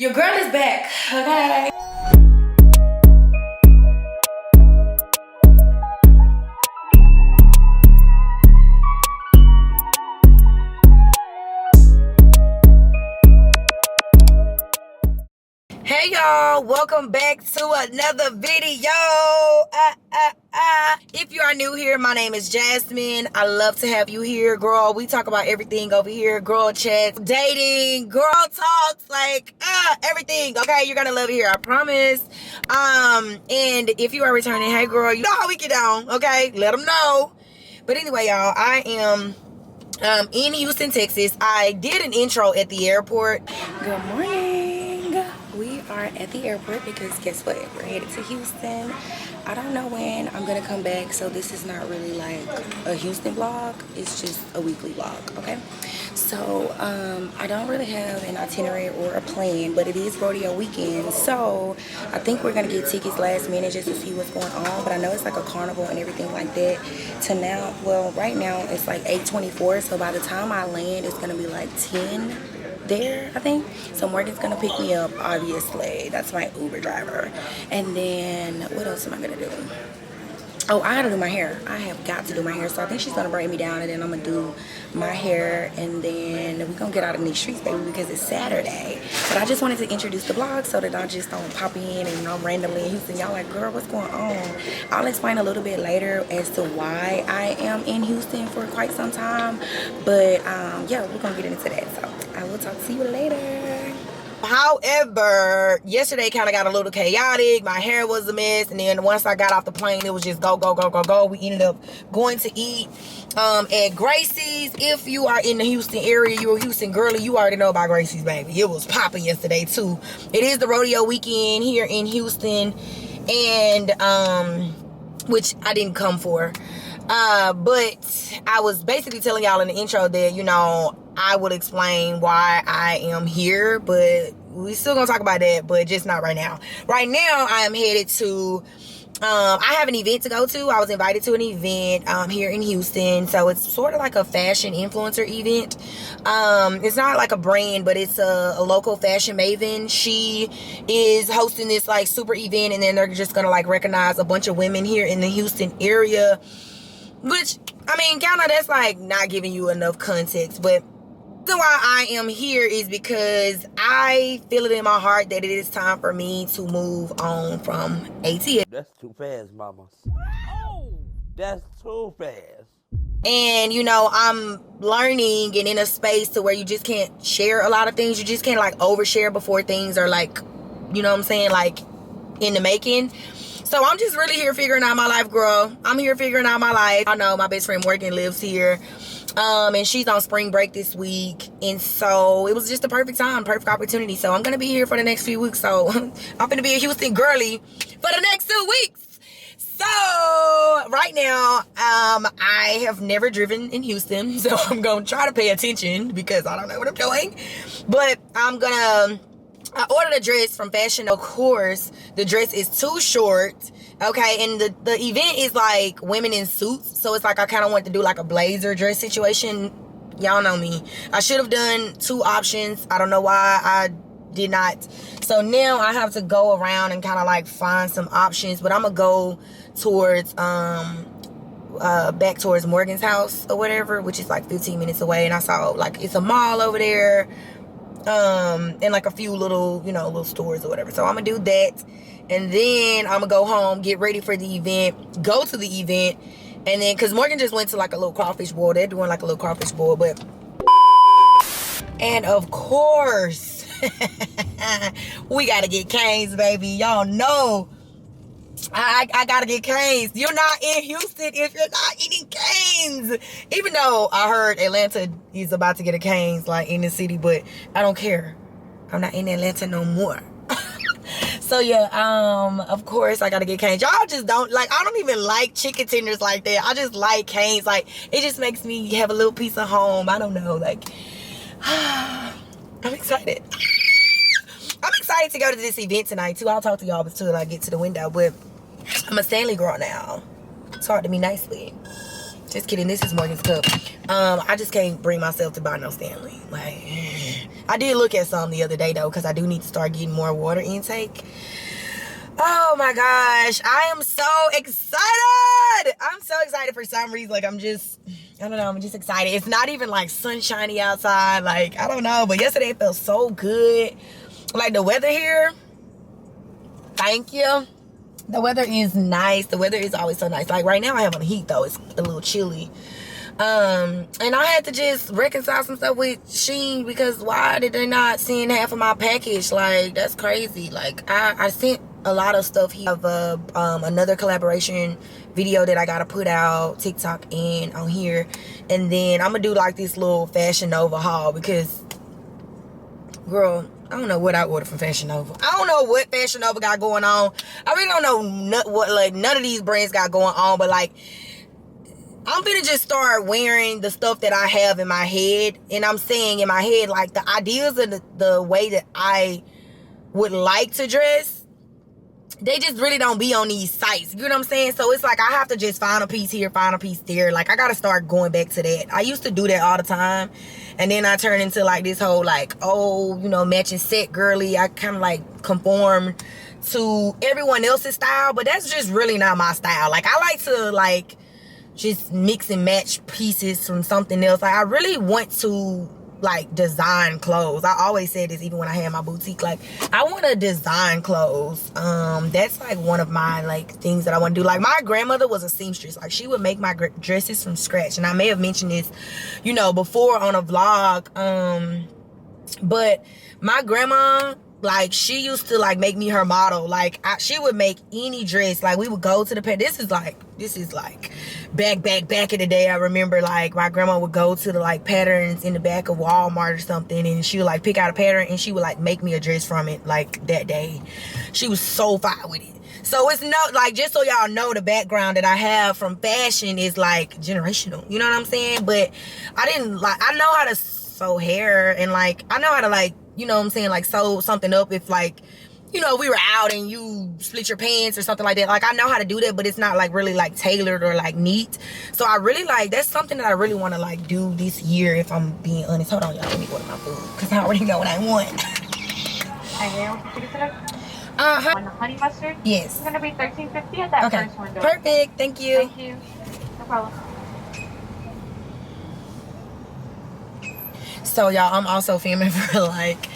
Your girl is back, okay? Hey y'all, welcome back to another video. If you are new here, my name is Jasmine. I love to have you here, girl. We talk about everything over here, girl chats, dating, girl talks, like everything. Okay, you're gonna love it here, I promise. And if you are returning, hey girl, you know how we get down. Okay, let them know. But anyway, y'all, I am in Houston, Texas. I did an intro at the airport. Good morning. We are at the airport because guess what? We're headed to Houston. I don't know when I'm gonna come back, so this is not really like a Houston vlog. It's just a weekly vlog, okay? So I don't really have an itinerary or a plan, but it is rodeo weekend, so I think we're gonna get tickets last minute just to see what's going on. But I know it's like a carnival and everything like that. To now, well, right now it's like 8:24, so by the time I land, it's gonna be like 10 there, I think. So Morgan's gonna pick me up, obviously. That's my Uber driver. And then what else am I gonna do? Oh, I gotta do my hair. I have got to do my hair. So I think she's gonna braid me down, and then I'm gonna do my hair, and then we're gonna get out in these streets, baby, because it's Saturday. But I just wanted to introduce the vlog so that I just don't pop in and randomly in Houston. Y'all like, girl, what's going on? I'll explain a little bit later as to why I am in Houston for quite some time. But yeah, we're gonna get into that. So I will talk to you later. However, yesterday kind of got a little chaotic. My hair was a mess, and then once I got off the plane, it was just go, go, go, go, go. We ended up going to eat at Gracie's. If you are in the Houston area, you're a Houston girly, you already know about Gracie's, baby. It was popping yesterday too. It is the rodeo weekend here in Houston, and which I didn't come for. But I was basically telling y'all in the intro that, you know, I will explain why I am here, but we still gonna talk about that, but just not right now. Right now, I am headed to, I have an event to go to. I was invited to an event here in Houston, so it's sort of like a fashion influencer event. It's not like a brand, but it's a local fashion maven. She is hosting this like super event, and then they're just gonna like recognize a bunch of women here in the Houston area, which, I mean, kind of that's like not giving you enough context, but the reason why I am here is because I feel it in my heart that it is time for me to move on from ATL. That's too fast, mama. Oh, that's too fast. And, you know, I'm learning and in a space to where you just can't share a lot of things. You just can't, like, overshare before things are, like, you know what I'm saying, like, in the making. So I'm just really here figuring out my life, girl. I'm here figuring out my life. I know my best friend Morgan lives here. And she's on spring break this week, and so it was just a perfect time, perfect opportunity. So I'm gonna be here for the next few weeks. So I'm gonna be a Houston girly for the next 2 weeks. So right now, I have never driven in Houston, so I'm gonna try to pay attention because I don't know what I'm doing. But I ordered a dress from Fashion. Of course, the dress is too short. Okay, and the event is like women in suits, so it's like I kind of want to do like a blazer dress situation. Y'all know me. I should have done 2 options. I don't know why I did not. So now I have to go around and kind of like find some options, but I'm gonna go towards back towards Morgan's house or whatever, which is like 15 minutes away. And I saw like it's a mall over there, and like a few little, you know, little stores or whatever. So I'm gonna do that. And then I'm gonna go home, get ready for the event, go to the event, and then, cause Morgan just went to like a little crawfish boil. They're doing like a little crawfish boil, but, and of course, we gotta get canes, baby. Y'all know, I gotta get canes. You're not in Houston if you're not eating canes. Even though I heard Atlanta is about to get a canes like in the city, but I don't care. I'm not in Atlanta no more. So yeah, of course I gotta get canes. Y'all just don't like, I don't even like chicken tenders like that. I just like canes. Like, it just makes me have a little piece of home. I don't know, like, I'm excited. I'm excited to go to this event tonight too. I'll talk to y'all until I get to the window, but I'm a Stanley girl now. Talk to me nicely. Just kidding, this is Morgan's cup. I just can't bring myself to buy no Stanley. Like, I did look at some the other day though, because I do need to start getting more water intake. Oh my gosh, I am so excited. I'm so excited for some reason. Like, I don't know, I'm just excited. It's not even like sunshiny outside. Like, I don't know, but yesterday it felt so good. Like, the weather here, thank you. The weather is nice. The weather is always so nice. Like, right now I have on the heat though. It's a little chilly. And I had to just reconcile some stuff with Shein, because why did they not send half of my package? Like, that's crazy. Like, I sent a lot of stuff here of another collaboration video that I gotta put out, TikTok and on here. And then I'm gonna do like this little Fashion Nova haul, because girl, I don't know what I ordered from Fashion Nova. I don't know what Fashion Nova got going on. I really don't know what, like, none of these brands got going on, but like, I'm gonna just start wearing the stuff that I have in my head. And I'm saying in my head, like, the ideas and the way that I would like to dress, they just really don't be on these sites. You know what I'm saying? So it's like, I have to just find a piece here, find a piece there. Like, I gotta start going back to that. I used to do that all the time. And then I turned into like this whole like, oh, you know, matching set girly. I kind of like conform to everyone else's style. But that's just really not my style. Like, I like to like just mix and match pieces from something else. Like, I really want to like design clothes. I always say this, even when I had my boutique, like, I want to design clothes. That's like one of my like things that I want to do. Like, my grandmother was a seamstress. Like, she would make my dresses from scratch, and I may have mentioned this, you know, before on a vlog. But my grandma, like, she used to like make me her model. Like, she would make any dress. Like, we would go to the this is like back in the day. I remember like my grandma would go to the like patterns in the back of Walmart or something, and she would like pick out a pattern, and she would like make me a dress from it like that day. She was so fine with it. So it's no, like, just so y'all know, the background that I have from fashion is like generational, you know what I'm saying? But I know how to sew hair, and like I know how to, like, you know what I'm saying, like, sew something up if, like, you know, we were out and you split your pants or something like that. Like, I know how to do that, but it's not like really like tailored or like neat. So I really like, that's something that I really want to like do this year, if I'm being honest. Hold on, y'all, let me order my food, because I already know what I want. On the honey mustard? Yes. It's going to be $13.50 at that Okay. first window. Perfect. Thank you. Thank you. No problem. So y'all, I'm also filming for like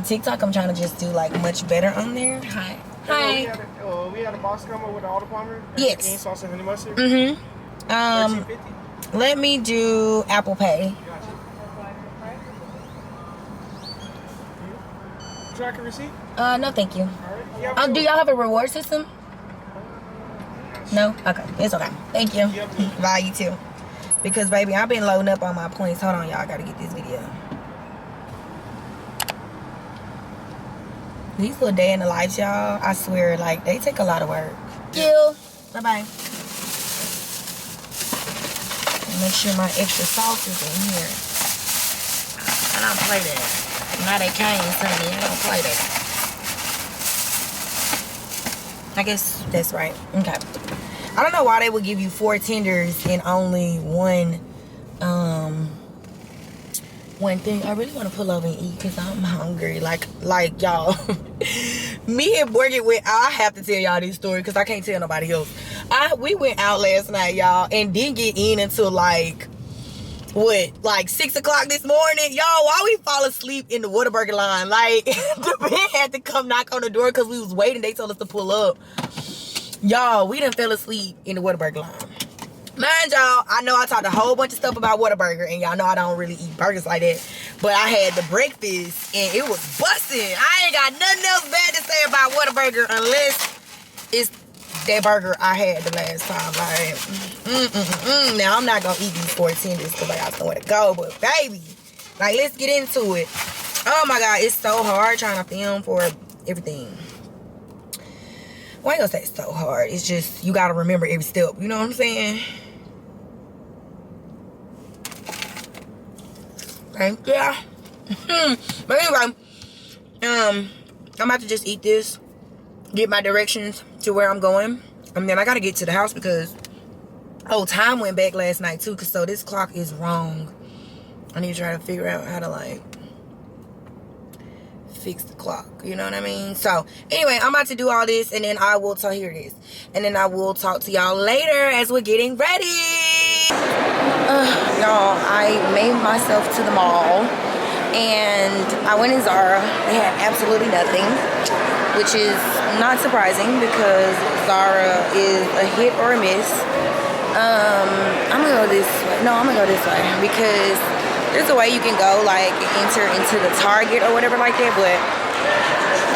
TikTok. I'm trying to just do like much better on there. Hi. We had a box combo with all the Palmer. Yes. Green sauce and honey mustard. Let me do Apple Pay. Track a receipt? No, thank you. All right. Do y'all have a reward system? No? Okay. It's okay. Thank you. Bye, you too. Because, baby, I've been loading up on my points. Hold on, y'all. I gotta get this video. These little day in the lives, y'all, I swear, like, they take a lot of work. Thank you. Bye-bye. Make sure my extra sauce is in here. I don't play that. Now they came, honey. I don't play that. I guess that's right. Okay. I don't know why they would give you 4 tenders and only one thing. I really want to pull over and eat because I'm hungry. Like y'all, me and working with, I have to tell y'all this story because I can't tell nobody else. We went out last night, y'all, and didn't get in until like 6 o'clock this morning. Y'all, why we fall asleep in the Whataburger line? Like, the man had to come knock on the door because we was waiting. They told us to pull up. Y'all, we done fell asleep in the Whataburger line. Mind y'all, I know I talked a whole bunch of stuff about Whataburger, and y'all know I don't really eat burgers like that. But I had the breakfast, and it was busting. I ain't got nothing else bad to say about Whataburger unless it's that burger I had the last time. Like, Now, I'm not going to eat these 4 tenders because I got somewhere to go. But, baby, like, let's get into it. Oh, my God, it's so hard trying to film for everything. Well, I ain't gonna say it's so hard. It's just, you gotta remember every step. You know what I'm saying? Okay, yeah. But anyway, I'm about to just eat this, get my directions to where I'm going, and then I gotta get to the house because, time went back last night too, so this clock is wrong. I need to try to figure out how to, like, fix the clock. You know what I mean? So anyway, I'm about to do all this, and then I will talk and then I will talk to y'all later as we're getting ready. Y'all, I made myself to the mall, and I went in Zara. They had absolutely nothing, which is not surprising because Zara is a hit or a miss. I'm gonna go this way. No, I'm gonna go this way because there's a way you can go, like, enter into the Target or whatever like that, but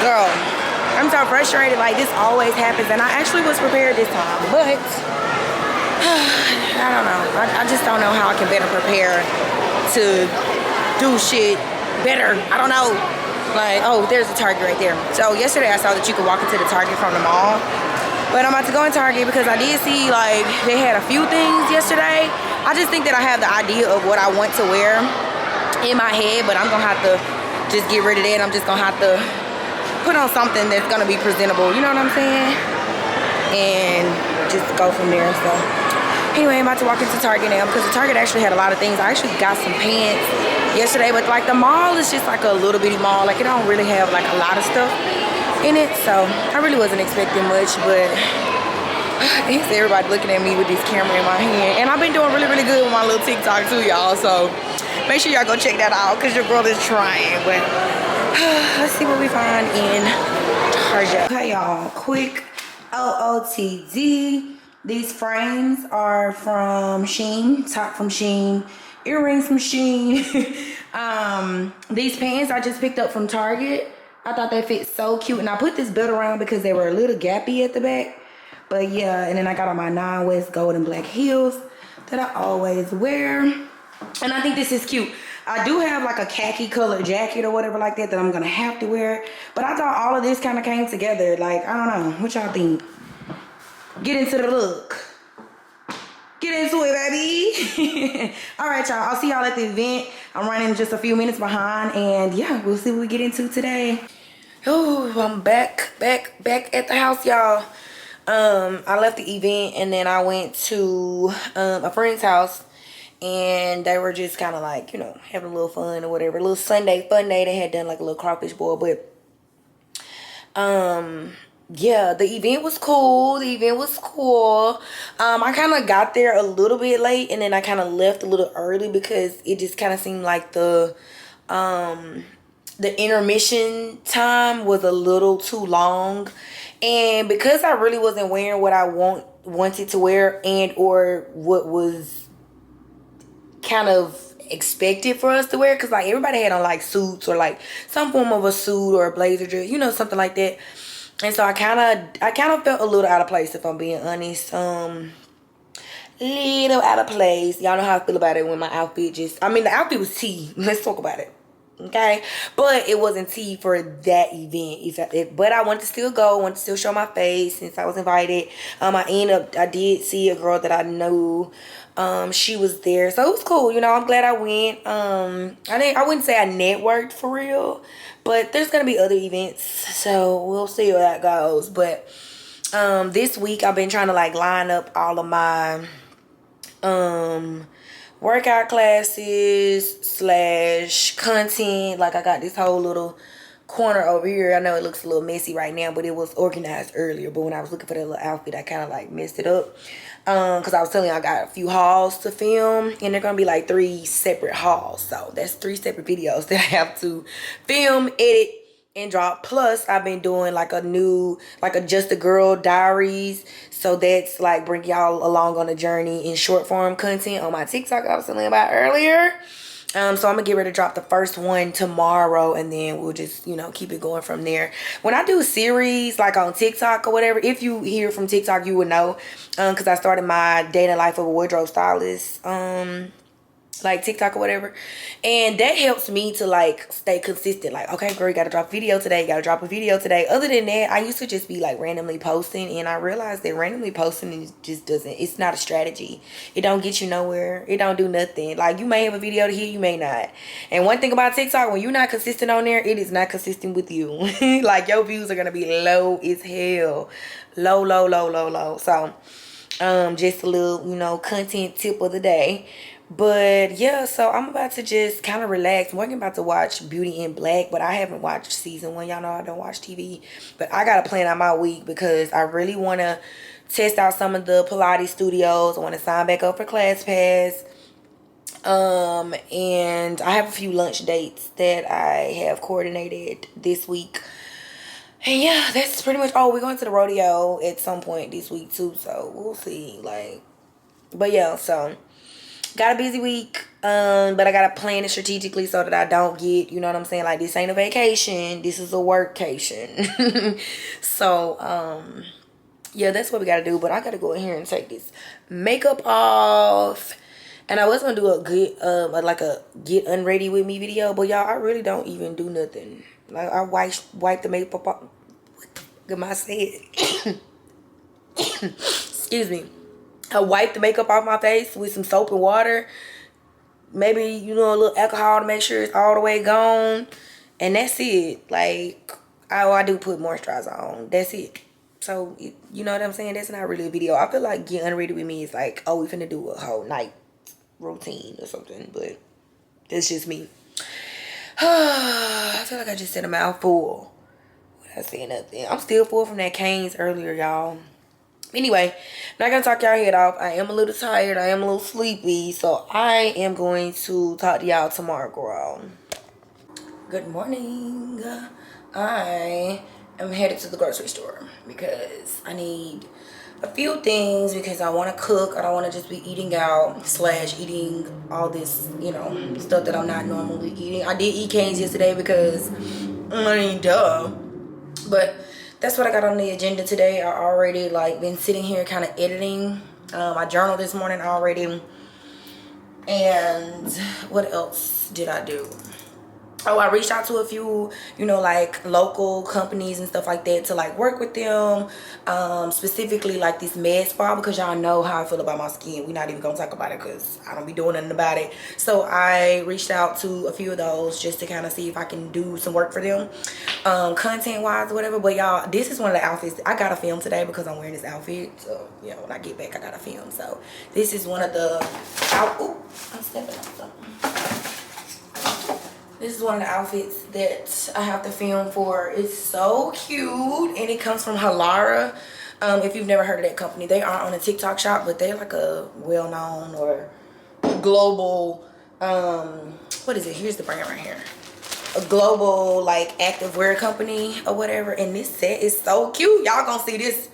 girl, I'm so frustrated. Like, this always happens, and I actually was prepared this time, but I don't know. I just don't know how I can better prepare to do shit better. I don't know. Like, oh, there's a Target right there. So yesterday I saw that you could walk into the Target from the mall, but I'm about to go in Target because I did see, like, they had a few things yesterday. I just think that I have the idea of what I want to wear in my head, but I'm gonna have to just get rid of that. I'm just gonna have to put on something that's gonna be presentable, you know what I'm saying? And just go from there. So anyway, I'm about to walk into Target now because the Target actually had a lot of things. I actually got some pants yesterday, but like the mall is just like a little bitty mall. Like, it don't really have like a lot of stuff in it, so I really wasn't expecting much. But it's everybody looking at me with this camera in my hand, and I've been doing really good with my little TikTok too, y'all. So make sure y'all go check that out because your girl is trying. But let's see what we find in Target. Okay, y'all, quick OOTD. These frames are from Shein, top from Shein, earrings from Shein. These pants I just picked up from Target. I thought they fit so cute, and I put this belt around because they were a little gappy at the back. But yeah, and then I got on my non-west gold and black heels that I always wear. And I think this is cute. I do have like a khaki colored jacket or whatever like that I'm gonna have to wear. But I thought all of this kind of came together. Like, I don't know. What y'all think? Get into the look. Get into it, baby. All right, y'all. I'll see y'all at the event. I'm running just a few minutes behind. And yeah, we'll see what we get into today. Oh, I'm back at the house, y'all. I left the event and then I went to a friend's house, and they were just kind of like, you know, having a little fun or whatever. A little Sunday fun day. They had done like a little crawfish boil, but yeah, the event was cool. I kind of got there a little bit late, and then I kind of left a little early because it just kind of seemed like the intermission time was a little too long. And because I really wasn't wearing what I wanted to wear and or what was kind of expected for us to wear, because like everybody had on like suits or like some form of a suit or a blazer dress, you know, something like that. And so I kind of felt a little out of place, if I'm being honest. Little out of place. Y'all know how I feel about it when my outfit the outfit was tea. Let's talk about it. Okay, but it wasn't tea for that event. But I wanted to still go. I wanted to still show my face since I was invited. I did see a girl that I knew. She was there, so it was cool. You know, I'm glad I went. I wouldn't say I networked for real, but there's gonna be other events, so we'll see how that goes. But this week I've been trying to like line up all of my workout classes / content. Like, I got this whole little corner over here. I know it looks a little messy right now, but it was organized earlier. But when I was looking for that little outfit, I kind of like messed it up. Because I was telling you I got a few hauls to film, and they're gonna be like 3 separate hauls. So that's 3 separate videos that I have to film, edit, and drop. Plus I've been doing like a new, like a Just a Girl diaries. So that's like bring y'all along on a journey in short form content on my TikTok I was telling you about earlier. So I'm gonna get ready to drop the first one tomorrow, and then we'll just, you know, keep it going from there. When I do series like on TikTok or whatever, if you hear from TikTok, you would know, because I started my dating life of a wardrobe stylist like TikTok or whatever, and that helps me to like stay consistent. Like, okay, girl, you gotta drop a video today, Other than that, I used to just be like randomly posting, and I realized that randomly posting just doesn't, it's not a strategy. It don't get you nowhere. It don't do nothing. Like, you may have a video to hit, you may not. And one thing about TikTok, when you're not consistent on there, it is not consistent with you. Like, your views are gonna be low as hell. Low. So just a little, you know, content tip of the day. But yeah, so I'm about to just kind of relax. I'm working about to watch Beauty in Black, but I haven't watched season 1. Y'all know I don't watch TV. But I got to plan out my week because I really want to test out some of the Pilates studios. I want to sign back up for ClassPass. And I have a few lunch dates that I have coordinated this week. And yeah, that's pretty much, oh, we're going to the rodeo at some point this week too, so we'll see. Like, but yeah, so got a busy week, but I gotta plan it strategically so that I don't get, you know what I'm saying, like, this ain't a vacation, this is a workcation. So yeah, that's what we gotta do. But I gotta go in here and take this makeup off. And I was gonna do a good like a get unready with me video, but y'all, I really don't even do nothing. Like, I wipe the makeup off. What am I saying? Excuse me. I wipe the makeup off my face with some soap and water. Maybe, you know, a little alcohol to make sure it's all the way gone. And that's it. Like, I do put moisturizer on. That's it. So, you know what I'm saying? That's not really a video. I feel like get unready with me is like, oh, we finna do a whole night routine or something. But it's just me. I feel like I just said a mouthful. I say nothing. I'm still full from that Cane's earlier, y'all. Anyway, not gonna talk y'all head off. I am a little tired. I am a little sleepy. So I am going to talk to y'all tomorrow, girl. Good morning. I am headed to the grocery store because I need a few things because I want to cook. I don't want to just be eating out / eating all this, you know, stuff that I'm not normally eating. I did eat Cane's yesterday because, I mean, duh. But that's what I got on the agenda today. I already like been sitting here kind of editing. I journaled this morning already. And what else did I do? Oh, I reached out to a few, you know, like local companies and stuff like that to like work with them. Specifically like this med spa, because y'all know how I feel about my skin. We're not even gonna talk about it because I don't be doing nothing about it. So I reached out to a few of those just to kind of see if I can do some work for them, content wise or whatever. But y'all, this is one of the outfits I gotta film today because I'm wearing this outfit. So yeah, when I get back I gotta film. So this is one of the ooh, I'm stepping on something. This is one of the outfits that I have to film for. It's so cute, and it comes from Halara. If you've never heard of that company, they are on a TikTok shop, but they're like a well-known or global, what is it? Here's the brand right here. A global like active wear company or whatever. And this set is so cute. Y'all gonna see this.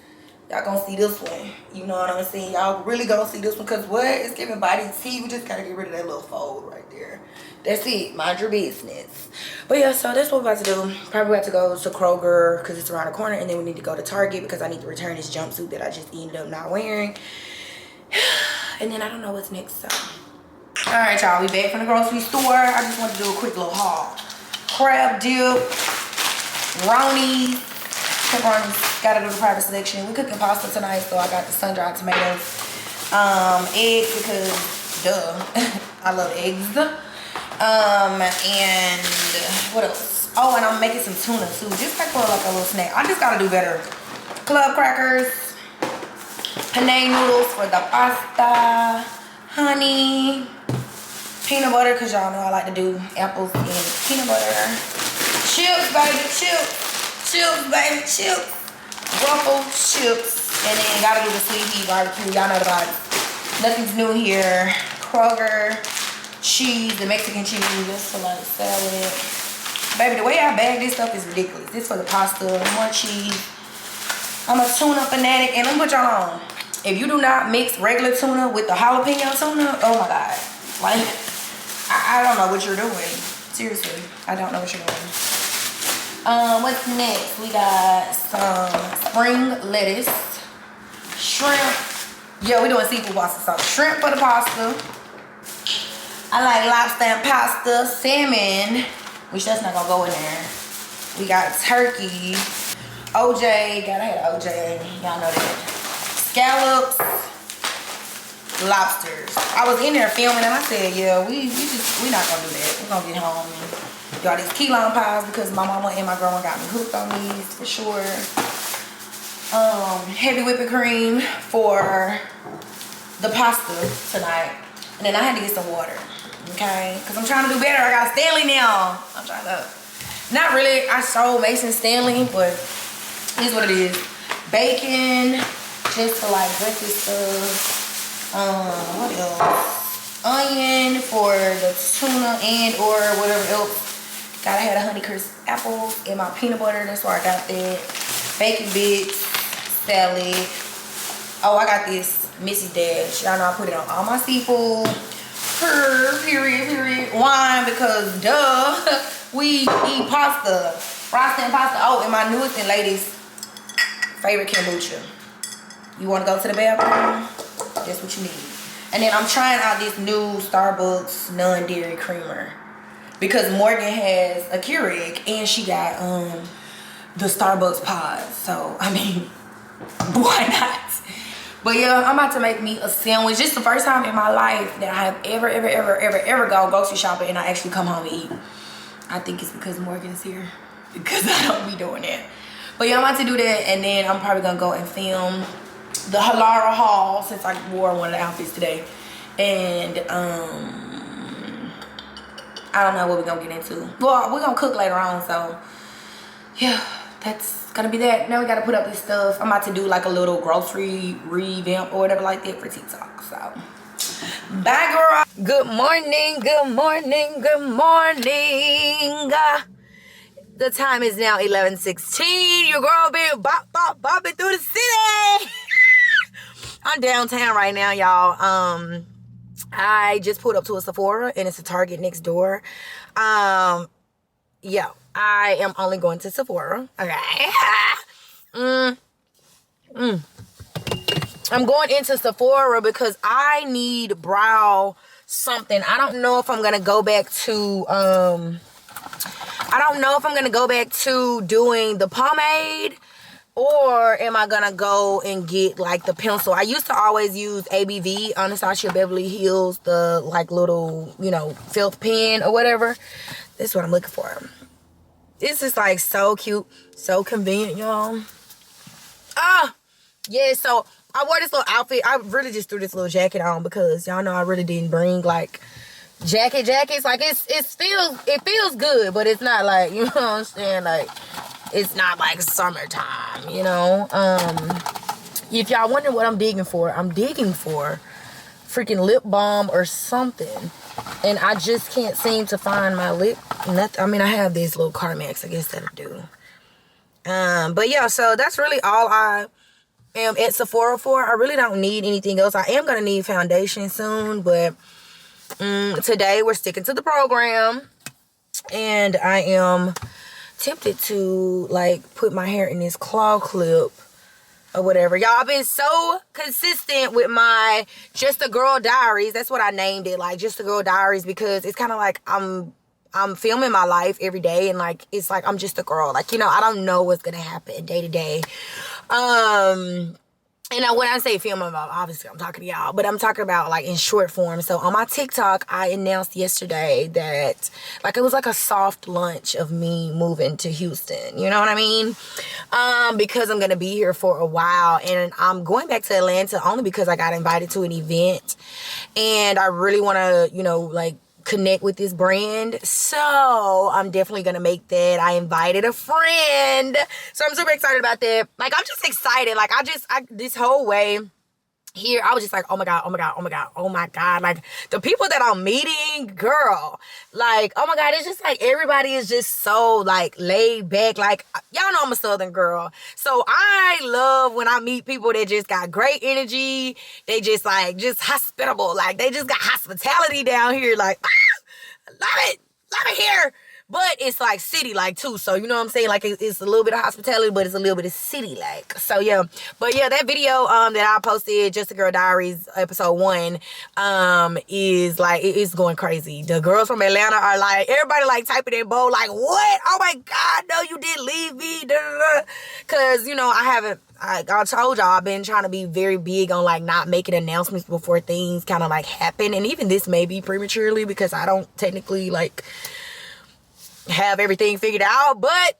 Y'all gonna see this one. You know what I'm saying? Y'all really gonna see this one because what? It's giving body tea. We just gotta get rid of that little fold right there. That's it. Mind your business. But yeah, so that's what we're about to do. Probably about to go to Kroger because it's around the corner. And then we need to go to Target because I need to return this jumpsuit that I just ended up not wearing. And then I don't know what's next. So, alright, y'all. We back from the grocery store. I just want to do a quick little haul. Crab dip. Roni. Pepperonis. Gotta do the private selection. We're cooking pasta tonight, so I got the sun-dried tomatoes. Eggs because, duh. I love eggs. And what else? Oh, and I'm making some tuna too, just like for like a little snack. I just gotta do better. Club crackers, penne noodles for the pasta, honey, peanut butter, cause y'all know I like to do apples and peanut butter. Chips, baby, chips, baby, chips. Ruffles, chips, and then gotta do the sweet pea barbecue. Y'all know the vibes. Nothing's new here. Kroger. Cheese, the Mexican cheese, just for like salad. Baby, the way I bag this stuff is ridiculous. This for the pasta, more cheese. I'm a tuna fanatic, and I'm gonna put y'all on. If you do not mix regular tuna with the jalapeno tuna, oh my god. Like, I don't know what you're doing. Seriously, I don't know what you're doing. What's next? We got some spring lettuce, shrimp. Yeah, we're doing seafood pasta. So shrimp for the pasta. I like lobster and pasta, salmon, which that's not gonna go in there. We got turkey, OJ, gotta have OJ, y'all know that. Scallops, lobsters. I was in there filming and I said, yeah, we not gonna do that. We're gonna get home and do all these key lime pies because my mama and my grandma got me hooked on these for sure. Heavy whipping cream for the pasta tonight. And then I had to get some water, okay? Because I'm trying to do better. I got a Stanley now. I'm trying to, not really, I sold Mason Stanley, but here's what it is. Bacon, just for like breakfast stuff. What else? Onion for the tuna and or whatever else. Gotta have a Honeycrisp apple and my peanut butter. That's where I got that. Bacon bits, salad. Oh, I got this Mrs. Dash. Y'all know I put it on all my seafood. Period. Wine, because duh, we eat pasta. Pasta and pasta. Oh, and my newest and latest favorite kombucha. You want to go to the bathroom? That's what you need. And then I'm trying out this new Starbucks non-dairy creamer. Because Morgan has a Keurig and she got the Starbucks pods. So, I mean, why not? But yeah, I'm about to make me a sandwich. This is the first time in my life that I have ever gone grocery shopping and I actually come home and eat. I think it's because Morgan's here. Because I don't be doing that. But yeah, I'm about to do that and then I'm probably going to go and film the Halara haul since I wore one of the outfits today. And, I don't know what we're gonna get into. Well, we're gonna cook later on, so yeah, that's gonna be that. Now we gotta put up this stuff. I'm about to do like a little grocery revamp or whatever like that for TikTok. So bye, girl. Good morning. The time is now 11:16. Your girl been bopping through the city. I'm downtown right now, y'all. I just pulled up to a Sephora and it's a Target next door. Yeah, I am only going to Sephora. Okay. I'm going into Sephora because I need brow something. I don't know if I'm gonna go back to doing the pomade. Or am I gonna go and get like the pencil? I used to always use ABV, Anastasia Beverly Hills, the like little, you know, felt pen or whatever. This is what I'm looking for. This is like so cute, so convenient, y'all. Yeah, so I wore this little outfit. I really just threw this little jacket on because y'all know I really didn't bring like jackets. Like it feels good, but it's not like, you know what I'm saying, like it's not like summertime, you know. If y'all wonder what I'm digging for freaking lip balm or something. And I just can't seem to find my lip. I mean, I have these little Carmex, I guess that'll do. But yeah, so that's really all I am at Sephora for. I really don't need anything else. I am gonna need foundation soon, but today we're sticking to the program. And I am tempted to like put my hair in this claw clip or whatever. Y'all, I've been so consistent with my Just a Girl Diaries. That's what I named it, like Just a Girl Diaries, because it's kind of like I'm filming my life every day, and like it's like I'm just a girl. Like, you know, I don't know what's gonna happen day to day. And when I say film, obviously I'm talking to y'all, but I'm talking about like in short form. So on my TikTok, I announced yesterday that like it was like a soft launch of me moving to Houston. You know what I mean? Because I'm going to be here for a while, and I'm going back to Atlanta only because I got invited to an event and I really want to, you know, like connect with this brand. So I'm definitely gonna make that. I invited a friend, so I'm super excited about that. Like, I'm just excited. Like, this whole way here, I was just like, oh my god, like the people that I'm meeting, girl, like, oh my god, it's just like everybody is just so like laid back. Like, y'all know I'm a Southern girl, so I love when I meet people that just got great energy. They just like just hospitable, like they just got hospitality down here. Like, love it here. But it's like city like too, so you know what I'm saying? Like it's a little bit of hospitality, but it's a little bit of city like. So yeah, but yeah, that video that I posted, Just a Girl Diaries episode 1, is like it's going crazy. The girls from Atlanta are like, everybody like typing in bold, like, what? Oh my god, no, you didn't leave me, because you know I told y'all I've been trying to be very big on like not making announcements before things kind of like happen, and even this may be prematurely because I don't technically like have everything figured out, but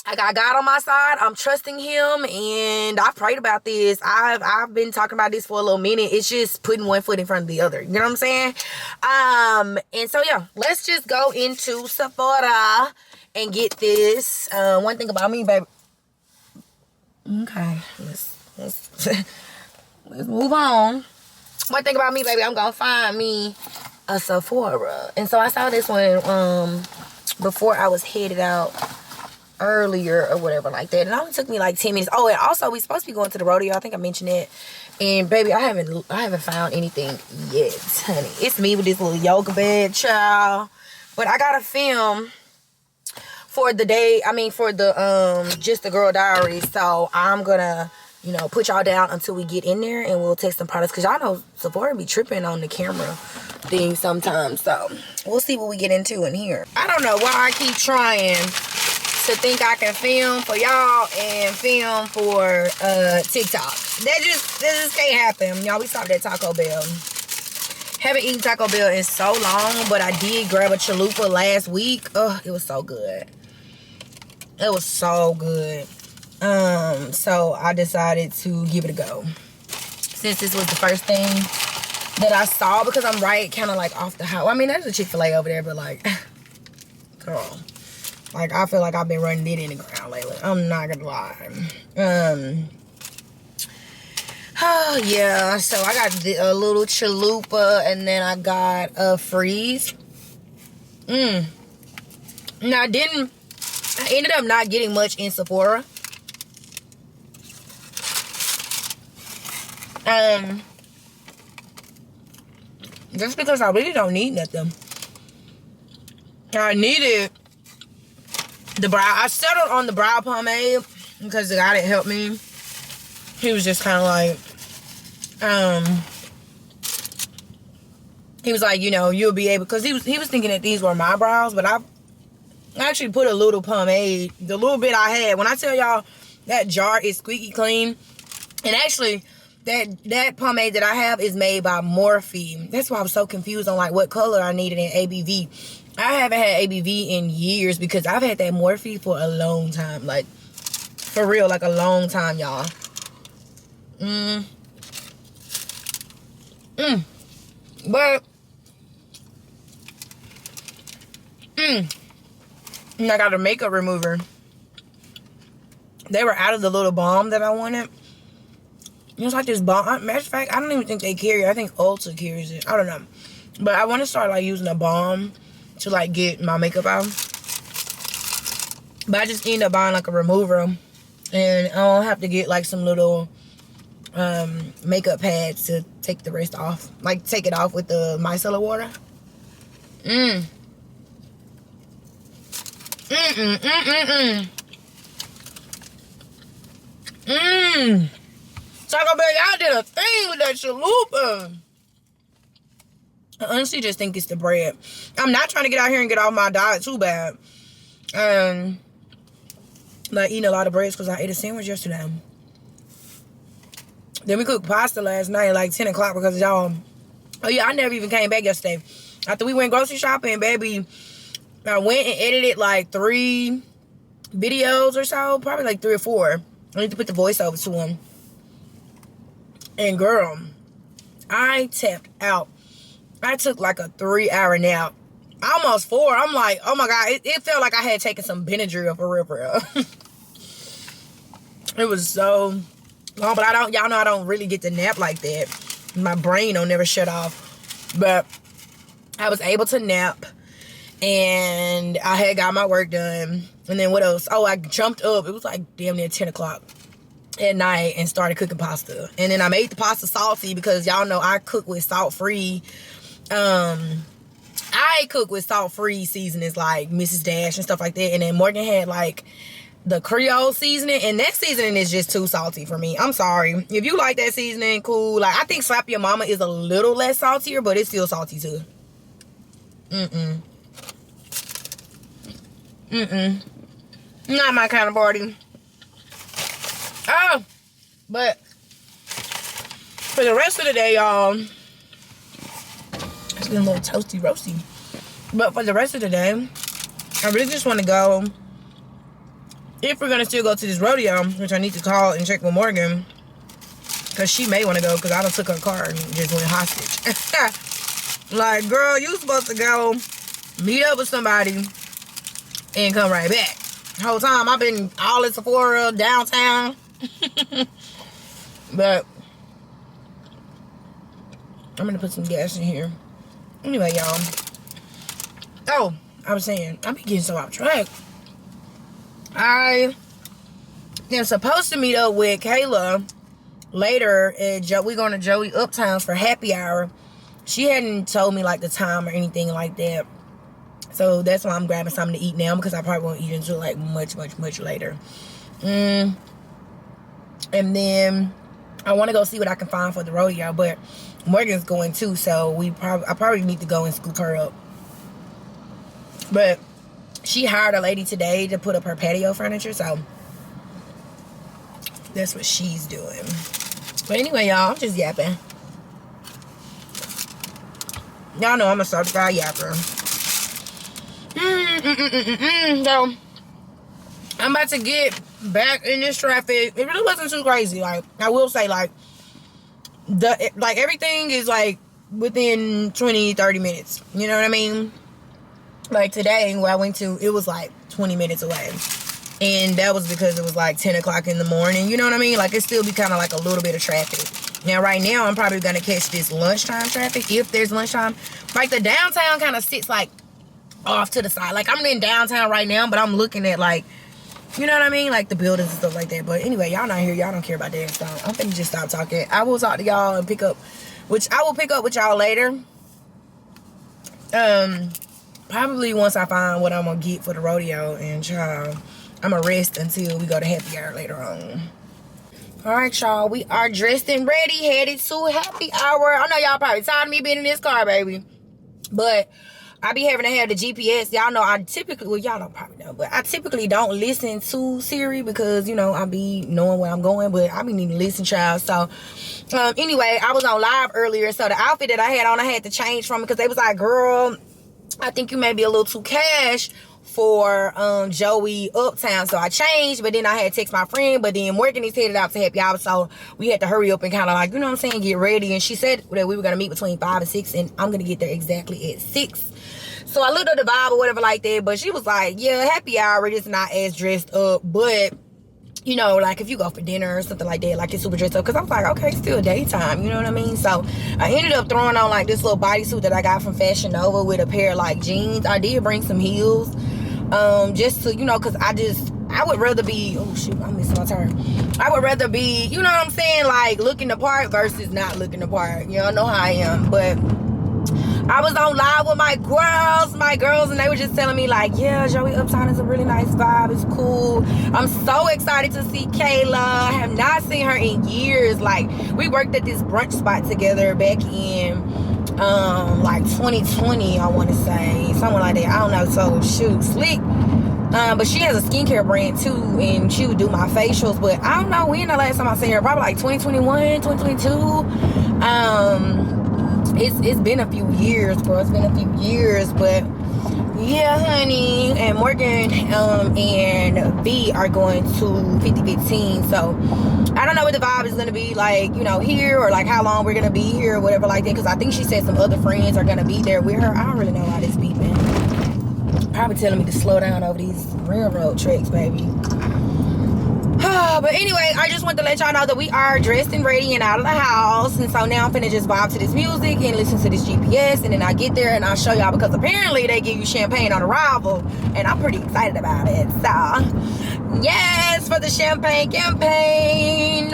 I got God on my side. I'm trusting him, and I prayed about this. I've been talking about this for a little minute. It's just putting one foot in front of the other. You know what I'm saying? And so yeah, let's just go into Sephora and get this. One thing about me, baby. Okay, let's move on. One thing about me, baby, I'm gonna find me a Sephora. And so I saw this one before I was headed out earlier or whatever like that. And it only took me like 10 minutes. Oh, and also we supposed to be going to the rodeo. I think I mentioned it. And baby, I haven't found anything yet, honey. It's me with this little yoga bed, child. But I gotta film for the day, for the just the girl diary. So I'm gonna, put y'all down until we get in there, and we'll take some products, because y'all know Sephora be tripping on the camera thing sometimes. So we'll see what we get into in here. I don't know why I keep trying to think I can film for y'all and film for TikTok. That just can't happen. Y'all, we stopped at Taco Bell. Haven't eaten Taco Bell in so long, but I did grab a chalupa last week. Oh, it was so good. It was so good. So I decided to give it a go, since this was the first thing that I saw, because I'm right kind of like off the house. There's a Chick-fil-A over there, but like, girl, like, I feel like I've been running it in the ground lately. I'm not gonna lie. Oh yeah, so I got a little chalupa, and then I got a freeze. Now I ended up not getting much in Sephora. Just because I really don't need nothing. I needed the brow. I settled on the brow pomade because the guy that helped me, he was just kind of like, he was like, you'll be able, because he was thinking that these were my brows, but I actually put a little pomade, the little bit I had. When I tell y'all that jar is squeaky clean, and actually that pomade that I have is made by Morphe. That's why I was so confused on like what color I needed in ABV. I haven't had ABV in years, because I've had that Morphe for a long time. Like, for real, like a long time, y'all. But and I got a makeup remover. They were out of the little balm that I wanted. It was like this balm. Matter of fact, I don't even think they carry it. I think Ulta carries it. I don't know. But I want to start like using a balm to like get my makeup out. But I just ended up buying like a remover. And I'll have to get like some little makeup pads to take the rest off. Like take it off with the micellar water. Taco Bell, y'all did a thing with that chalupa. I honestly just think it's the bread. I'm not trying to get out here and get off my diet too bad. Like eating a lot of breads, because I ate a sandwich yesterday. Then we cooked pasta last night at like 10 o'clock because y'all. Oh yeah, I never even came back yesterday. After we went grocery shopping, baby, I went and edited like 3 videos or so. Probably like 3 or 4. I need to put the voiceover to them. And girl, I tapped out. I took like a 3-hour nap. Almost 4. I'm like, oh my God. It felt like I had taken some Benadryl for real. It was so long, but y'all know I don't really get to nap like that. My brain don't never shut off. But I was able to nap, and I had got my work done. And then what else? Oh, I jumped up. It was like damn near 10 o'clock at night and started cooking pasta. And then I made the pasta salty, because y'all know I cook with salt-free. I cook with salt-free seasonings like Mrs. Dash and stuff like that. And then Morgan had like the Creole seasoning, and that seasoning is just too salty for me. I'm sorry. If you like that seasoning, cool. Like, I think Slap Your Mama is a little less saltier, but it's still salty too. Not my kind of party. Oh, but for the rest of the day, y'all, it's been a little toasty roasty. But for the rest of the day, I really just want to go if we're gonna still go to this rodeo, which I need to call and check with Morgan, because she may want to go, because I done took her car and just went hostage. Like, girl, you supposed to go meet up with somebody and come right back. The whole time I've been all in Sephora downtown. But I'm gonna put some gas in here. Anyway, y'all. Oh, I was saying, I'm getting so off track. I am supposed to meet up with Kayla later at we're going to Joey Uptown's for happy hour. She hadn't told me like the time or anything like that. So that's why I'm grabbing something to eat now, because I probably won't eat until like much later. And then I want to go see what I can find for the rodeo, but Morgan's going too, so I probably need to go and scoop her up. But she hired a lady today to put up her patio furniture, so that's what she's doing. But anyway, y'all, I'm just yapping. Y'all know I'm a certified yapper. So I'm about to get back in this traffic. It really wasn't too crazy. Like, I will say, like everything is like within 20-30 minutes. You know what I mean? Like today, where I went to, it was like 20 minutes away. And that was because it was like 10 o'clock in the morning. You know what I mean? Like, it still be kind of like a little bit of traffic. Now, right now, I'm probably going to catch this lunchtime traffic, if there's lunchtime. Like, the downtown kind of sits like off to the side. Like, I'm in downtown right now, but I'm looking at like, you know what I mean? Like the buildings and stuff like that. But anyway, y'all not here. Y'all don't care about that. So I'm finna just stop talking. I will talk to y'all and I will pick up with y'all later. Probably once I find what I'm gonna get for the rodeo, and child, I'm gonna rest until we go to happy hour later on. Alright, y'all, we are dressed and ready, headed to happy hour. I know y'all probably tired of me being in this car, baby, but I be having to have the GPS. Y'all know I typically, well, y'all don't probably know, but I typically don't listen to Siri because, you know, I be knowing where I'm going, but I be needing to listen, child. So anyway, I was on live earlier, so the outfit that I had on, I had to change from, because they was like, girl, I think you may be a little too cash for Joey Uptown. So I changed, but then I had to text my friend, but then Morgan is headed out to happy hour, so we had to hurry up and kind of like, you know what I'm saying, get ready. And she said that we were going to meet between 5 and 6, and I'm going to get there exactly at 6. So I looked at the vibe or whatever like that, but she was like, yeah, happy hour, it's not as dressed up, but you know, like if you go for dinner or something like that, like it's super dressed up. Because I'm like, okay, it's still daytime, you know what I mean? So I ended up throwing on like this little bodysuit that I got from Fashion Nova with a pair of like jeans. I did bring some heels, just to, you know, because I would rather be, oh shoot, I missed my turn. I would rather be, you know what I'm saying, like looking the part versus not looking the part. You know how I am. But I was on live with my girls, and they were just telling me like, yeah, Joey Uptown is a really nice vibe. It's cool. I'm so excited to see Kayla. I have not seen her in years. Like, we worked at this brunch spot together back in like 2020, I want to say, something like that. I don't know. So shoot, slick. But she has a skincare brand too, and she would do my facials. But I don't know when the last time I seen her. Probably like 2021, 2022. It's been a few years, bro. It's been a few years, but yeah, honey. And Morgan and B are going to 50-15. So I don't know what the vibe is gonna be like, you know, here, or like how long we're gonna be here or whatever like that. Because I think she said some other friends are gonna be there with her. I don't really know why this beeping. Probably telling me to slow down over these railroad tracks, baby. But anyway, I just want to let y'all know that we are dressed and ready and out of the house. And so now I'm finna just vibe to this music and listen to this GPS. And then I get there and I'll show y'all, because apparently they give you champagne on arrival. And I'm pretty excited about it. So, yes, for the champagne campaign.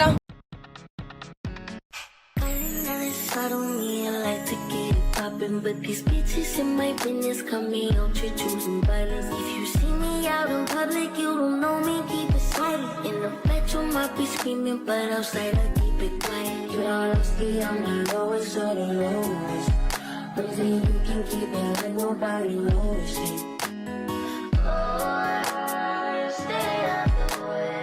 But these bitches in my business call me out to choosing violence. If you see me out in public, you don't know me, keep it silent. In the bedroom, I be screaming, but outside I keep it quiet. You're honestly, I'm the lowest of the lowest. But then you can keep it like nobody knows it. Oh, stay out the way.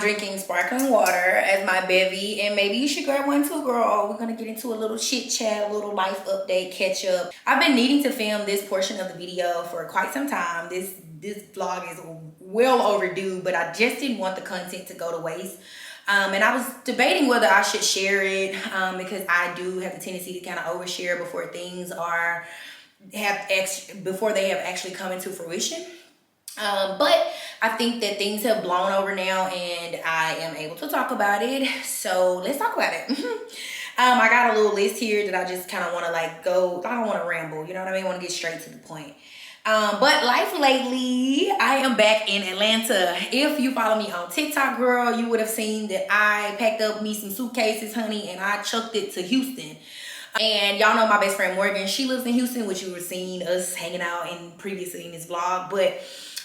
drinking sparkling water as my bevy, and maybe you should grab one too, girl. We're gonna get into a little chit chat, a little life update, catch up. I've been needing to film this portion of the video for quite some time. This vlog is well overdue, but I just didn't want the content to go to waste. And I was debating whether I should share it because I do have the tendency to kind of overshare before things before they have actually come into fruition. But I think that things have blown over now and I am able to talk about it. So let's talk about it. I got a little list here that I just kind of want to like go. I don't want to ramble, you know what I mean? I want to get straight to the point. But life lately, I am back in Atlanta. If you follow me on TikTok, girl, you would have seen that I packed up me some suitcases, honey, and I chucked it to Houston. And y'all know my best friend Morgan, she lives in Houston, which you were seeing us hanging out previously in this vlog. But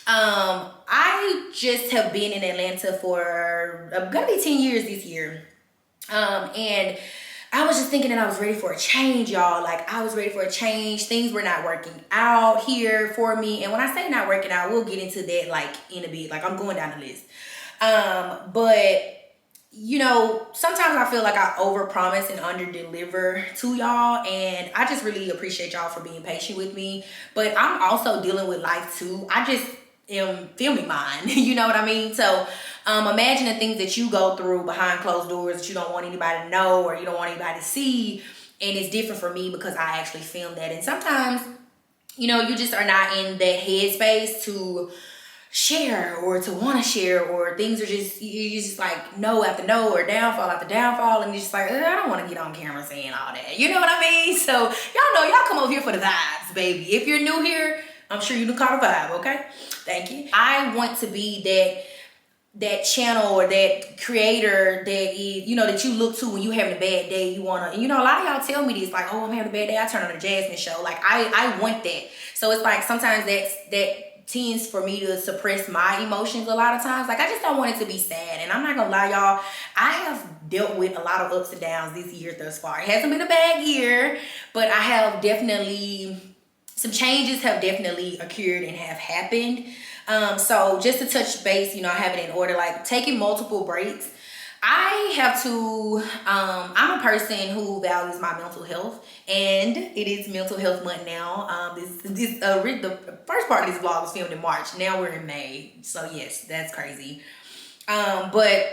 I just have been in Atlanta for gonna be 10 years this year. And I was just thinking that I was ready for a change, y'all. Like, I was ready for a change. Things were not working out here for me. And when I say not working out, we'll get into that like in a bit. Like, I'm going down the list. But you know, sometimes I feel like I overpromise and underdeliver to y'all, and I just really appreciate y'all for being patient with me. But I'm also dealing with life too. I just am filming mine, you know what I mean? So imagine the things that you go through behind closed doors that you don't want anybody to know or you don't want anybody to see, and it's different for me because I actually film that. And sometimes, you know, you just are not in that headspace to share or to want to share, or things are just, you just like no after no or downfall after downfall, and you're just like, I don't want to get on camera saying all that, you know what I mean? So y'all know, y'all come over here for the vibes, baby. If you're new here, I'm sure you done caught a vibe, okay? Thank you. I want to be that channel or that creator that is, you know, that you look to when you having a bad day. You want to, and you know, a lot of y'all tell me this, like, oh, I'm having a bad day, I turn on the Jasmine show. Like, I want that. So it's like sometimes that tends for me to suppress my emotions a lot of times. Like, I just don't want it to be sad. And I'm not gonna lie, y'all, I have dealt with a lot of ups and downs this year thus far. It hasn't been a bad year, but I have definitely, some changes have definitely occurred and have happened. So just to touch base, you know, I have it in order, like taking multiple breaks. I have to, I'm a person who values my mental health, and it is mental health month now. The first part of this vlog was filmed in March. Now we're in May. So yes, that's crazy. But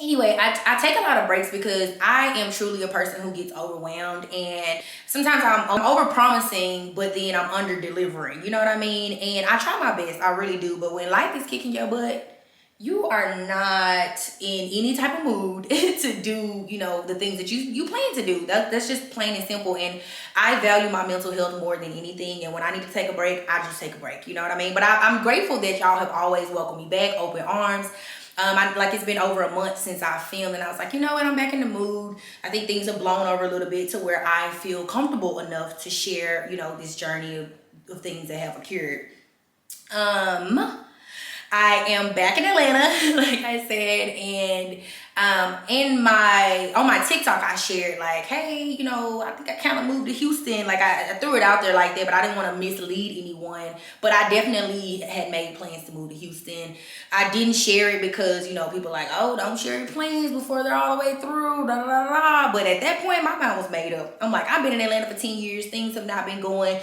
anyway, I take a lot of breaks because I am truly a person who gets overwhelmed, and sometimes I'm over promising, but then I'm under delivering, you know what I mean? And I try my best, I really do. But when life is kicking your butt, you are not in any type of mood to do, you know, the things that you plan to do. That's just plain and simple. And I value my mental health more than anything. And when I need to take a break, I just take a break. You know what I mean? But I'm grateful that y'all have always welcomed me back, open arms. Like, it's been over a month since I filmed, and I was like, you know what, I'm back in the mood. I think things have blown over a little bit to where I feel comfortable enough to share, you know, this journey of things that have occurred. I am back in Atlanta, like I said, and on my TikTok, I shared like, hey, you know, I think I kind of moved to Houston. Like, I threw it out there like that, but I didn't want to mislead anyone. But I definitely had made plans to move to Houston. I didn't share it because, you know, people are like, oh, don't share your plans before they're all the way through, da, da, da, da. But at that point, my mind was made up. I'm like, I've been in Atlanta for 10 years. Things have not been going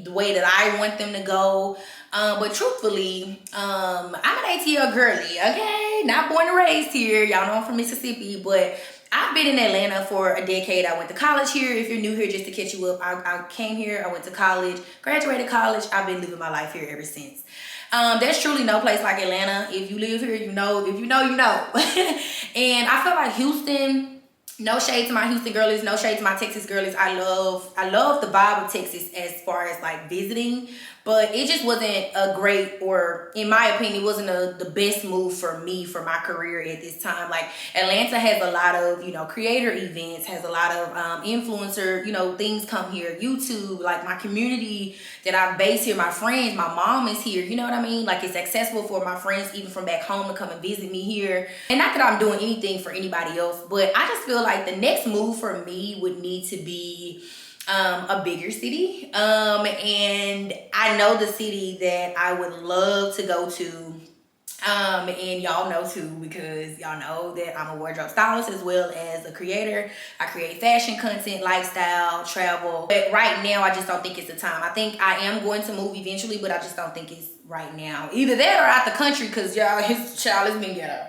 the way that I want them to go. But truthfully, I'm an ATL girly, okay? Not born and raised here. Y'all know I'm from Mississippi, but I've been in Atlanta for a decade. I went to college here. If you're new here, just to catch you up, I came here, I went to college, graduated college. I've been living my life here ever since. There's truly no place like Atlanta. If you live here, you know. If you know, you know. And I feel like Houston, no shade to my Houston girlies, no shade to my Texas girlies. I love the vibe of Texas as far as like visiting, but it just wasn't a great, or in my opinion, it wasn't the best move for me for my career at this time. Like, Atlanta has a lot of, you know, creator events, has a lot of influencer, you know, things come here, YouTube, like my community that I base here, my friends, my mom is here, you know what I mean? Like, it's accessible for my friends even from back home to come and visit me here. And not that I'm doing anything for anybody else, but I just feel like the next move for me would need to be a bigger city. And I know the city that I would love to go to And y'all know too, because y'all know that I'm a wardrobe stylist as well as a creator. I create fashion content, lifestyle, travel. But right now, I just don't think it's the time. I think I am going to move eventually, but I just don't think it's right now. Either that or out the country, because y'all, his child has been ghetto.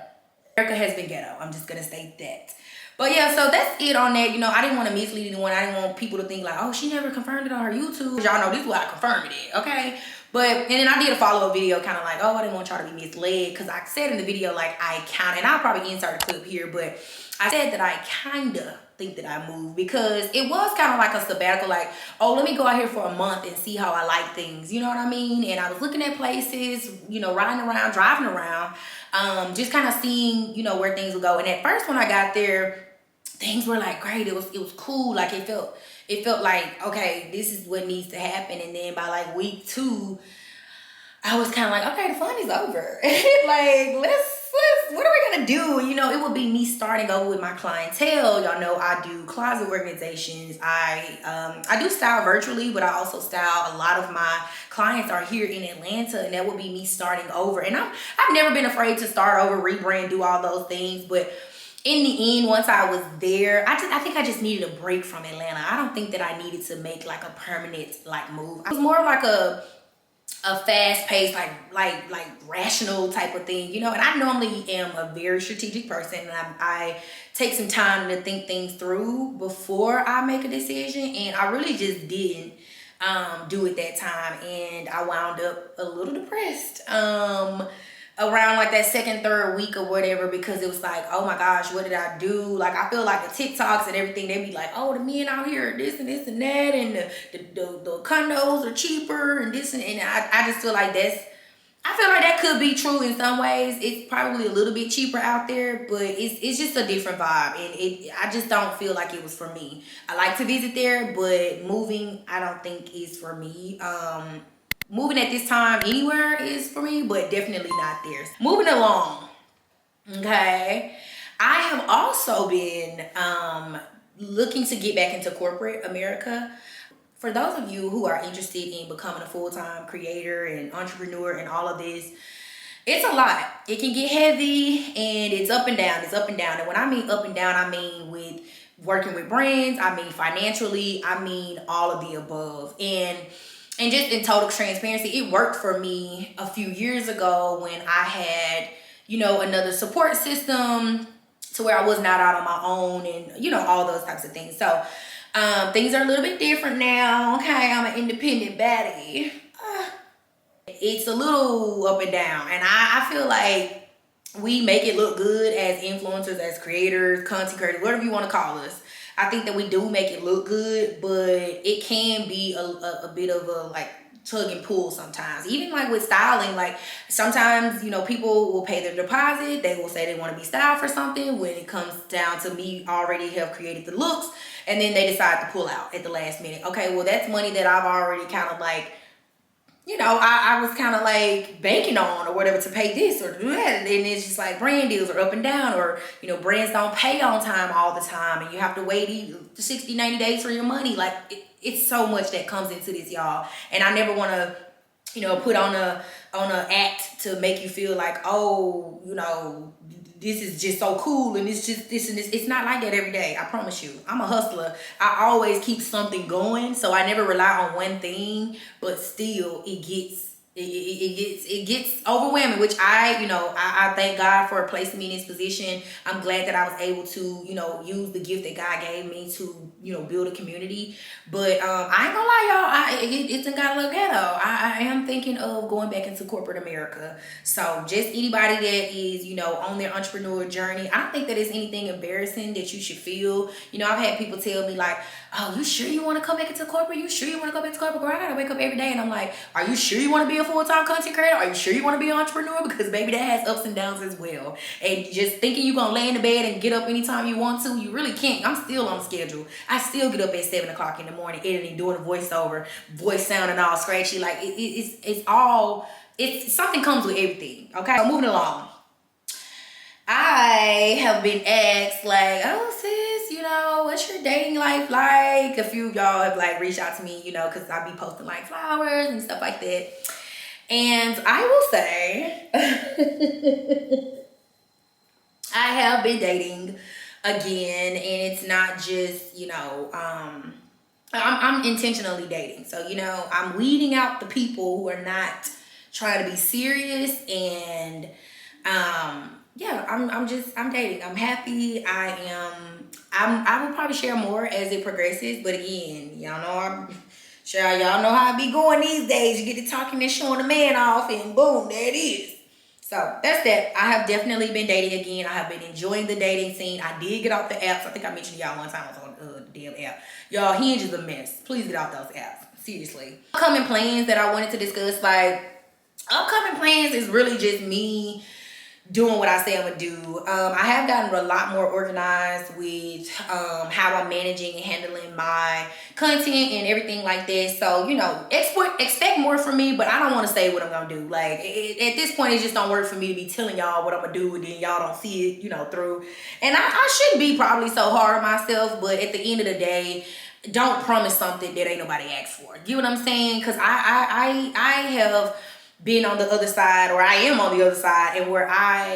America has been ghetto. I'm just gonna state that. But yeah, so that's it on that. You know, I didn't want to mislead anyone. I didn't want people to think like, oh, she never confirmed it on her YouTube. Y'all know this is why I confirmed it, okay? But, and then I did a follow-up video kind of like, oh, I didn't want y'all to be misled, because I said in the video, like, and I'll probably insert a clip here, but I said that I kind of think that I moved, because it was kind of like a sabbatical, like, oh, let me go out here for a month and see how I like things, you know what I mean? And I was looking at places, you know, riding around, driving around, just kind of seeing, you know, where things would go. And at first when I got there, things were like great. It was cool. Like it felt like, okay, this is what needs to happen. And then by like week 2, I was kind of like, okay, the fun is over. Like, what are we gonna do? You know, it would be me starting over with my clientele. Y'all know I do closet organizations. I do style virtually, but I also style. A lot of my clients are here in Atlanta, and that would be me starting over. And I've never been afraid to start over, rebrand, do all those things, but in the end, once I was there, I think I just needed a break from Atlanta. I don't think that I needed to make like a permanent like move. It was more like a fast-paced, like rational type of thing, you know. And I normally am a very strategic person, and I take some time to think things through before I make a decision. And I really just didn't do it that time, and I wound up a little depressed. Around like that second, third week or whatever, because it was like, oh my gosh, what did I do? Like, I feel like the TikToks and everything, they be like, oh, the men out here, this and this and that, and the condos are cheaper and this, and I just feel like I feel like that could be true in some ways. It's probably a little bit cheaper out there, but it's just a different vibe, and I just don't feel like it was for me. I like to visit there, but moving, I don't think is for me. Moving at this time anywhere is for me, but definitely not theirs. Moving along, okay. I have also been looking to get back into corporate America. For those of you who are interested in becoming a full-time creator and entrepreneur and all of this, it's a lot. It can get heavy, and it's up and down. It's up and down. And when I mean up and down, I mean with working with brands, I mean financially, I mean all of the above. And just in total transparency, it worked for me a few years ago when I had, you know, another support system to where I was not out on my own, and, you know, all those types of things. So things are a little bit different now. Okay, I'm an independent baddie. It's a little up and down, and I feel like we make it look good as influencers, as creators, content creators, whatever you want to call us. I think that we do make it look good, but it can be a bit of a like tug and pull sometimes. Even like with styling, like sometimes, you know, people will pay their deposit. They will say they want to be styled for something. When it comes down to me already have created the looks, and then they decide to pull out at the last minute. Okay, well, that's money that I've already kind of like, you know, I was kind of like banking on or whatever to pay this or do that. And then it's just like brand deals are up and down, or, you know, brands don't pay on time all the time, and you have to wait 60, 90 days for your money. Like it's so much that comes into this, y'all. And I never want to, you know, put on a act to make you feel like, oh, you know, this is just so cool and it's just this and this. It's not like that every day. I promise you. I'm a hustler. I always keep something going, so I never rely on one thing. But still, it gets overwhelming. Which I thank God for placing me in this position. I'm glad that I was able to, you know, use the gift that God gave me to, you know, build a community. But I ain't gonna lie, y'all. It's got a little ghetto. I am thinking of going back into corporate America. So just anybody that is, you know, on their entrepreneur journey, I don't think that is anything embarrassing that you should feel. You know, I've had people tell me like, oh, you sure you want to come back into corporate? You sure you want to go back to corporate? Girl, I gotta wake up every day, and I'm like, are you sure you want to be a full-time content creator? Are you sure you want to be an entrepreneur? Because baby, that has ups and downs as well. And just thinking you're gonna lay in the bed and get up anytime you want to, you really can't. I'm still on schedule. I still get up at 7 o'clock in the morning, editing, doing a voiceover, voice sounding all scratchy. Like it's something comes with everything. Okay, so moving along. I have been asked like, oh sis, you know, what's your dating life like? A few of y'all have like reached out to me, you know, because I be posting like flowers and stuff like that. And I will say, I have been dating again, and it's not just, you know, I'm intentionally dating. So, you know, I'm weeding out the people who are not trying to be serious. And yeah, I'm dating. I'm happy. I will probably share more as it progresses. But again, y'all know y'all know how I be going these days. You get to talking and showing a man off, and boom, there it is. So that's that. I have definitely been dating again. I have been enjoying the dating scene. I did get off the apps. I think I mentioned to y'all one time I was on the damn app. Y'all, Hinge is a mess. Please get off those apps. Seriously. Upcoming plans that I wanted to discuss, like, upcoming plans is really just me doing what I say I'm gonna do. I have gotten a lot more organized with how I'm managing and handling my content and everything like this. So, you know, expect more from me, but I don't want to say what I'm gonna do. Like, at this point, it just don't work for me to be telling y'all what I'm gonna do and then y'all don't see it, you know, through. And I shouldn't be probably so hard on myself, but at the end of the day, don't promise something that ain't nobody asked for. You know what I'm saying? Because I have being on the other side, or I am on the other side, and where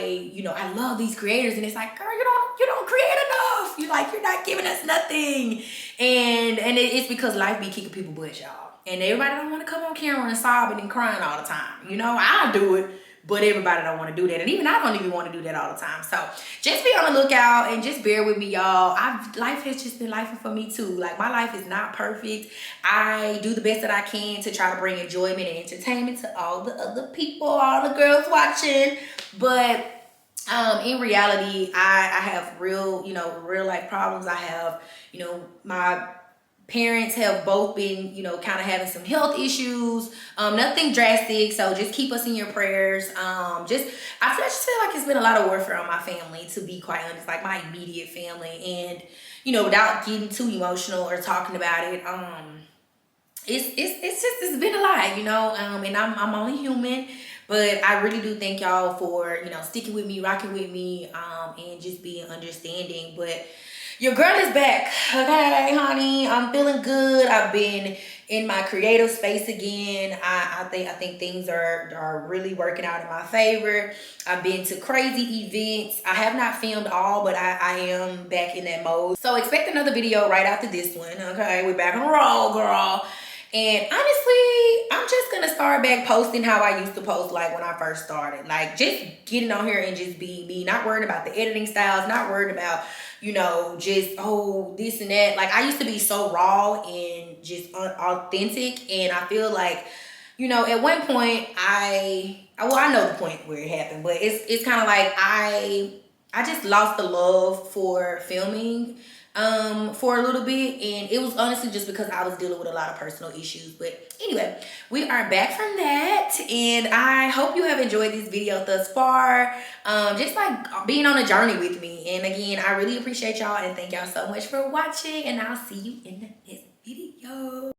you know, I love these creators, and it's like, girl, you don't create enough. You're not giving us nothing. And it's because life be kicking people butt, y'all. And everybody don't want to come on camera and sobbing and crying all the time. You know, I do it, but everybody don't want to do that. And even I don't even want to do that all the time. So just be on the lookout and just bear with me, y'all. Life has just been life for me too. Like, my life is not perfect. I do the best that I can to try to bring enjoyment and entertainment to all the other people, all the girls watching. But in reality, I have real life problems. I have, you know, my parents have both been, you know, kind of having some health issues. Nothing drastic, so just keep us in your prayers. I just feel like it's been a lot of warfare on my family, to be quite honest, like my immediate family. And, you know, without getting too emotional or talking about it, it's been a lot, you know. And I'm only human, but I really do thank y'all for, you know, sticking with me, rocking with me, and just being understanding. But your girl is back, okay, honey. I'm feeling good. I've been in my creative space again. I think things are really working out in my favor. I've been to crazy events. I have not filmed all, but I am back in that mode. So expect another video right after this one, okay? We're back on the roll, girl. And honestly, I'm just gonna start back posting how I used to post, like when I first started. Like, just getting on here and just being me, not worried about the editing styles, not worried about, you know, just, oh, this and that. Like, I used to be so raw and just authentic, and I feel like, you know, at one point I know the point where it happened, but it's kind of like I just lost the love for filming for a little bit, and it was honestly just because I was dealing with a lot of personal issues. But anyway, we are back from that, and I hope you have enjoyed this video thus far, just like being on a journey with me. And again, I really appreciate y'all, and thank y'all so much for watching, and I'll see you in the next video.